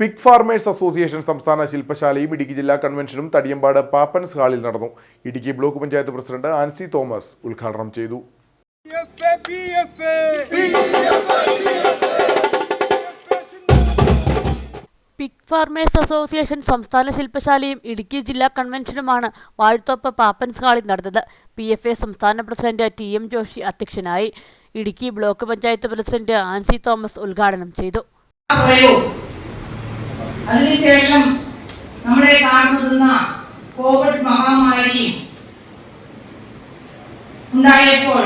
Pig farmers association സംസ്ഥാന ശില്പശാലയും ഇടുക്കി ജില്ലാ കൺവെൻഷനും തടിയമ്പാട് പാപ്പൻസ് ഹാളിൽ നടന്നു. Idukki block panchayat president Ancy Thomas ഉദ്ഘാടനം ചെയ്തു. പിഗ് ഫാർമേഴ്സ് അസോസിയേഷൻ സംസ്ഥാന ശില്പശാലയും ഇടുക്കി ജില്ലാ കൺവെൻഷനുമാണ് വാഴത്തോപ്പ് പാപ്പൻസ് ഹാളിൽ നടന്നത്. PFA സംസ്ഥാന പ്രസിഡന്റ് TM ജോഷി അധ്യക്ഷനായി. Idukki block panchayat president Ancy Thomas ഉദ്ഘാടനം ചെയ്തു. അതിനുശേഷം നമ്മളെ കാണുന്ന കോവിഡ് മഹാമാരി ഉണ്ടായപ്പോൾ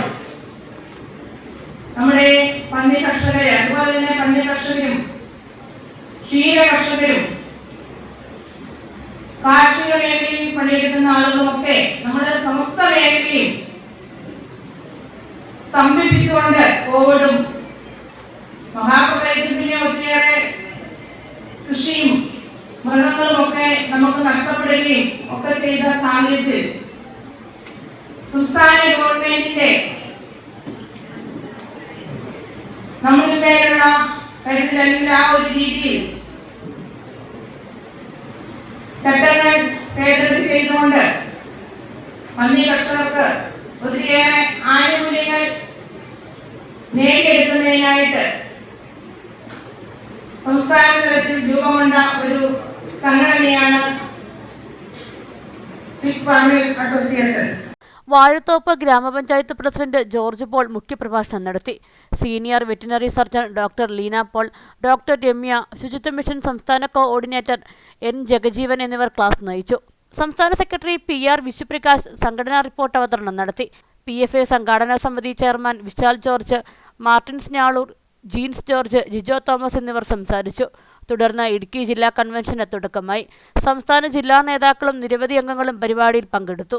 നമ്മുടെ പന്നി കർഷകരെ, അതുപോലെ തന്നെ പന്നി കർഷകരും ക്ഷീര കർഷകരും കാർഷിക മേഖലയിൽ പണിയെടുക്കുന്ന ആളുകളുമൊക്കെ നമ്മുടെ സമസ്ത മേഖലയും സ്തംഭിപ്പിച്ചുകൊണ്ട് കോവിഡും മഹാപ്രളയത്തിന് ഒത്തിരിയേറെ കൃഷിയും മൃഗങ്ങളും ഒക്കെ നമുക്ക് നഷ്ടപ്പെടുകയും ഒക്കെ ചെയ്ത സാഹചര്യത്തിൽ സംസ്ഥാന ഗവൺമെന്റിന്റെ നമ്മളിലുള്ള കരുതലെല്ലാം ഒരു രീതിയിൽ ചട്ടങ്ങൾ ഭേദഗതി ചെയ്തുകൊണ്ട് പന്നി കർഷകർക്ക് ഒത്തിരിയേറെ ആനുകൂല്യങ്ങൾ നേടിയെടുക്കുന്നതിനായിട്ട് സംസ്ഥാന തലത്തിൽ രൂപം കൊണ്ട ഒരു സംഘടനയാണ് പിഗ് ഫാർമേഴ്സ് അസോസിയേഷൻ. വാഴത്തോപ്പ് ഗ്രാമപഞ്ചായത്ത് പ്രസിഡന്റ് ജോർജ് പോൾ മുഖ്യപ്രഭാഷണം നടത്തി. Senior veterinary surgeon doctor Leena Paul, doctor Ramya, ശുചിത്വ മിഷൻ സംസ്ഥാന കോഓർഡിനേറ്റർ N ജഗജീവൻ എന്നിവർ ക്ലാസ് നയിച്ചു. സംസ്ഥാന സെക്രട്ടറി PR വിശ്വപ്രകാശ് സംഘടനാ റിപ്പോർട്ട് അവതരണം നടത്തി. PFA സംഘാടന സമിതി chairman Vishal George, Martins Njaloor, Jeens George, Jijo Thomas എന്നിവർ സംസാരിച്ചു. തുടർന്ന് ഇടുക്കി ജില്ലാ കൺവെൻഷന് തുടക്കമായി. സംസ്ഥാന ജില്ലാ നേതാക്കളും നിരവധി അംഗങ്ങളും പരിപാടിയിൽ പങ്കെടുത്തു.